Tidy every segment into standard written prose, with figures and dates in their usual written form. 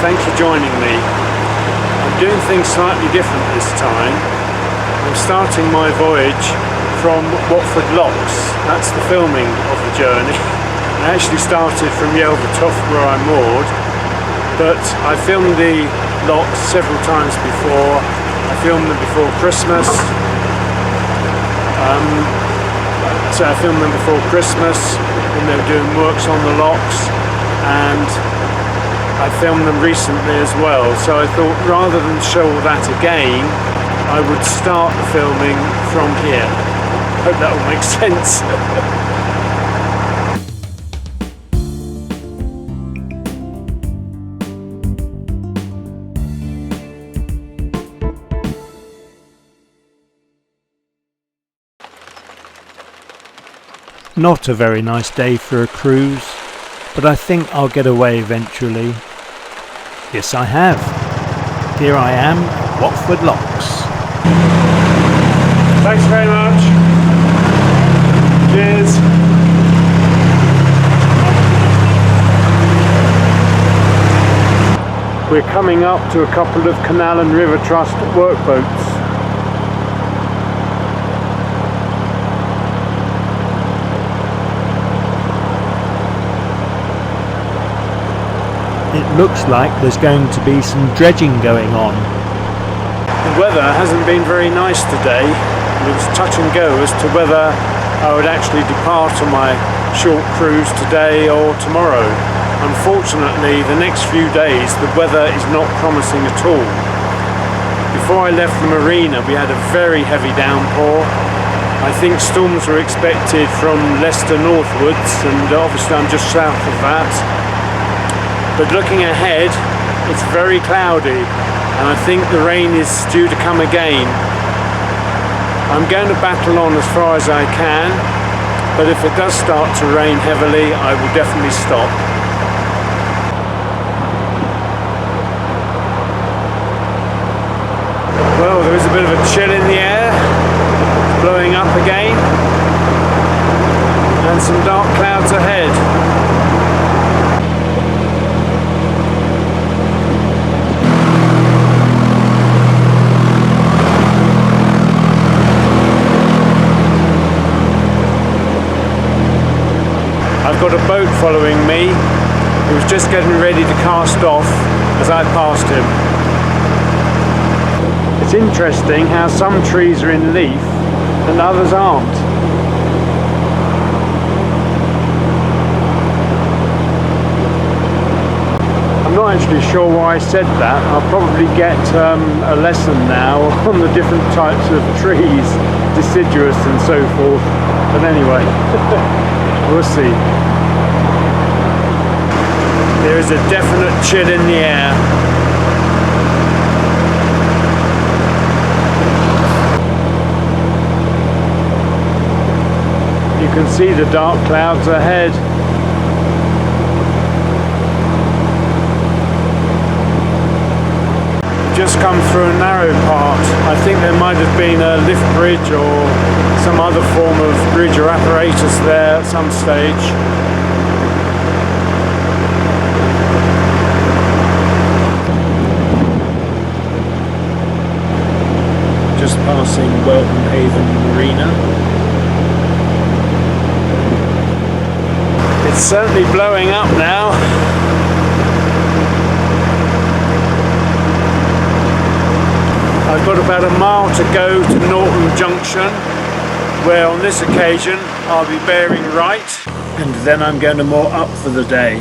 thanks for joining me. I'm doing things slightly different this time. I'm starting my voyage from Watford Locks. That's the filming of the journey. I actually started from Narrowboat where I'm moored, but I filmed the locks several times before. I filmed them before Christmas. So I filmed them before Christmas when they were doing works on the locks, and I filmed them recently as well. So I thought rather than show all that again, I would start the filming from here. Hope that will make sense. Not a very nice day for a cruise, but I think I'll get away eventually. Yes, I have. Here I am, Watford Locks. Thanks very much. Cheers. We're coming up to a couple of Canal and River Trust workboats. It looks like there's going to be some dredging going on. The weather hasn't been very nice today. It was touch and go as to whether I would actually depart on my short cruise today or tomorrow. Unfortunately, the next few days the weather is not promising at all. Before I left the marina we had a very heavy downpour. I think storms were expected from Leicester northwards, and obviously I'm just south of that. But looking ahead, it's very cloudy, and I think the rain is due to come again. I'm going to battle on as far as I can, but if it does start to rain heavily, I will definitely stop. Well, there is a bit of a chill in the air, it's blowing up again, and some dark clouds ahead. I've got a boat following me. He was just getting ready to cast off as I passed him. It's interesting how some trees are in leaf and others aren't. I'm not actually sure why I said that. I'll probably get a lesson now on the different types of trees, deciduous and so forth. But anyway, we'll see. There is a definite chill in the air. You can see the dark clouds ahead. Just come through a narrow part. I think there might have been a lift bridge or some other form of bridge or apparatus there at some stage. Just passing Welton Haven Marina. It's certainly blowing up now. I've got about a mile to go to Norton Junction, where on this occasion I'll be bearing right, and then I'm going to moor up for the day.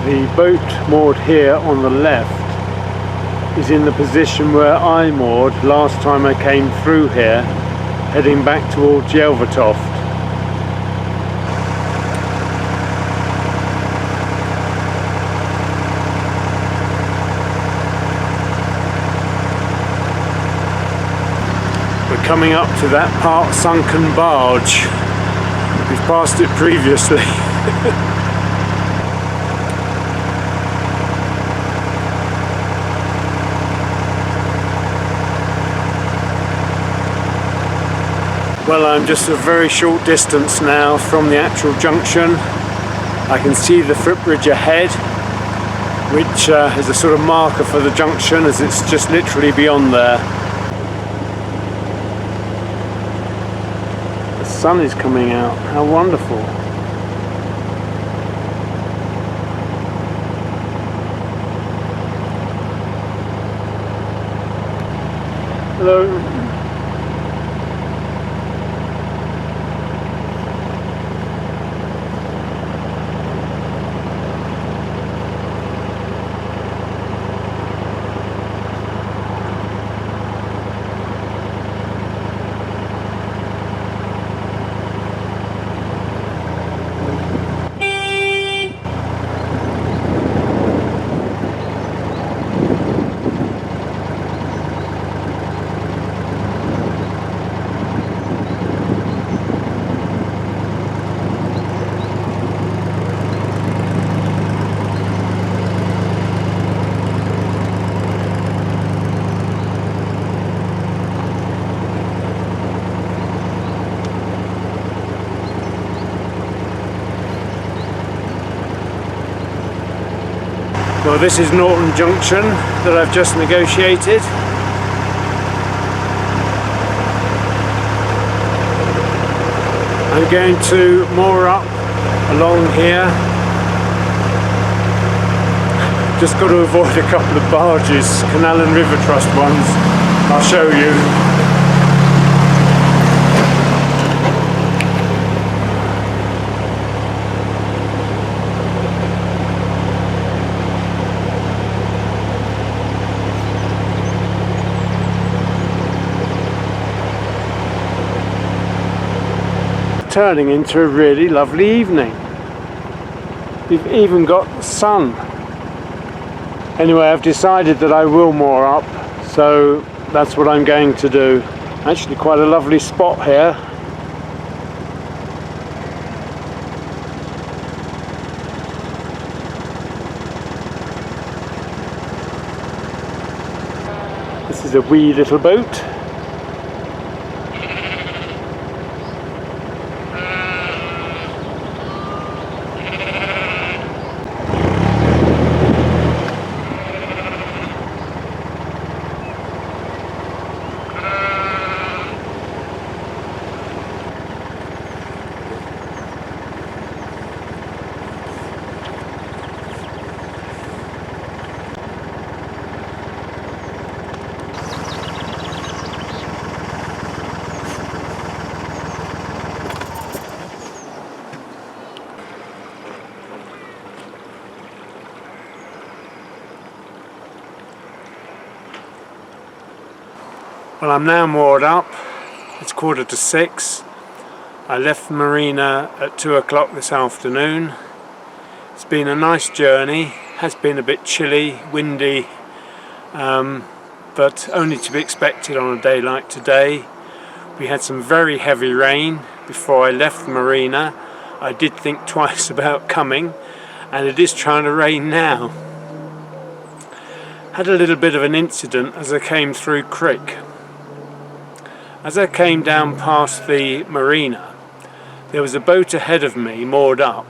The boat moored here on the left is in the position where I moored last time I came through here, heading back towards Yelvertoft. coming up to that part sunken barge. We've passed it previously. Well, I'm just a very short distance now from the actual junction. I can see the footbridge ahead, which is a sort of marker for the junction, as it's just literally beyond there. The sun is coming out, how wonderful. Hello. Well, this is Norton Junction that I've just negotiated. I'm going to moor up along here. Just got to avoid a couple of barges, Canal and River Trust ones. I'll show you. Turning into a really lovely evening. We've even got the sun. Anyway, I've decided that I will moor up, so that's what I'm going to do. Actually quite a lovely spot here. This is a wee little boat. Well, I'm now moored up. It's 6:15. I left the marina at 2 o'clock this afternoon. It's been a nice journey. Has been a bit chilly, windy, but only to be expected on a day like today. We had some very heavy rain before I left the marina. I did think twice about coming, and it is trying to rain now. Had a little bit of an incident as I came through Crick. As I came down past the marina, there was a boat ahead of me moored up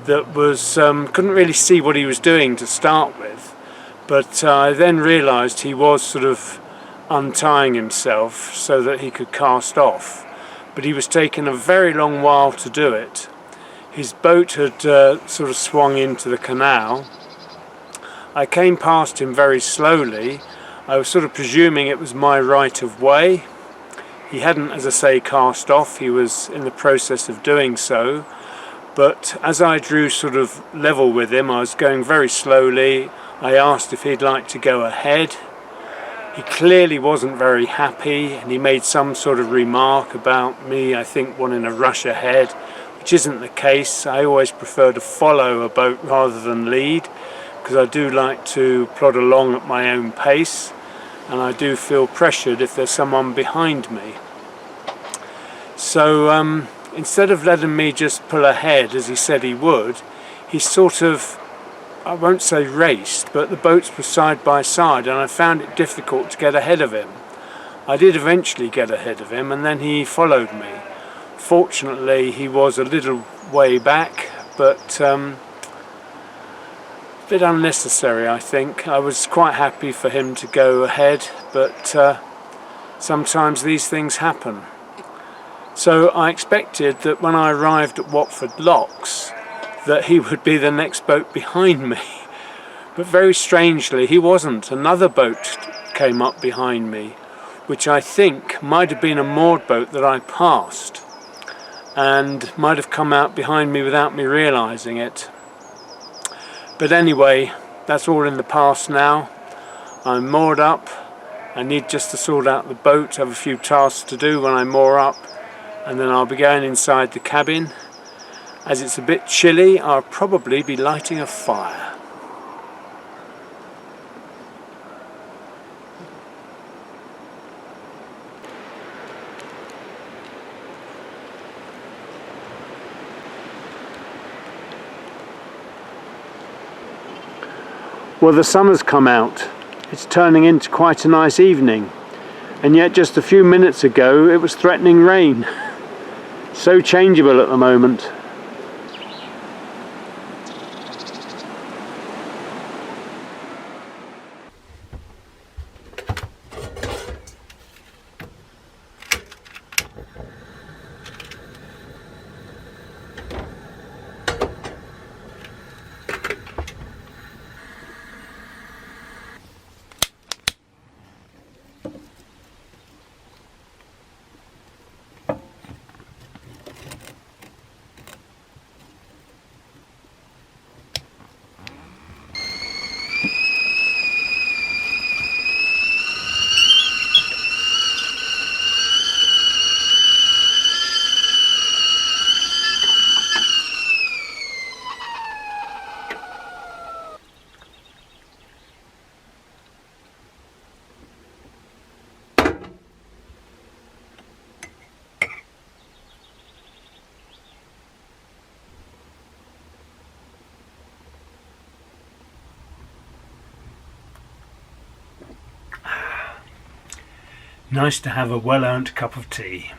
that was couldn't really see what he was doing to start with, but I then realised he was sort of untying himself so that he could cast off, but he was taking a very long while to do it. His boat had sort of swung into the canal. I came past him very slowly. I was sort of presuming it was my right of way. He hadn't, as I say, cast off. He was in the process of doing so. But as I drew sort of level with him, I was going very slowly. I asked if he'd like to go ahead. He clearly wasn't very happy, and he made some sort of remark about me, I think, wanting to rush ahead, which isn't the case. I always prefer to follow a boat rather than lead, because I do like to plod along at my own pace. and I do feel pressured if there's someone behind me. So instead of letting me just pull ahead as he said he would, he sort of, I won't say raced, but the boats were side by side and I found it difficult to get ahead of him. I did eventually get ahead of him and then he followed me. Fortunately he was a little way back, but a bit unnecessary I think. I was quite happy for him to go ahead, but sometimes these things happen. So I expected that when I arrived at Watford Locks that he would be the next boat behind me, but very strangely he wasn't. Another boat came up behind me, which I think might have been a moored boat that I passed and might have come out behind me without me realising it. But anyway, that's all in the past now. I'm moored up. I need just to sort out the boat, have a few tasks to do when I moor up, and then I'll be going inside the cabin. As it's a bit chilly, I'll probably be lighting a fire. Well, the sun has come out. It's turning into quite a nice evening. And yet just a few minutes ago it was threatening rain. So changeable at the moment. Nice to have a well-earned cup of tea.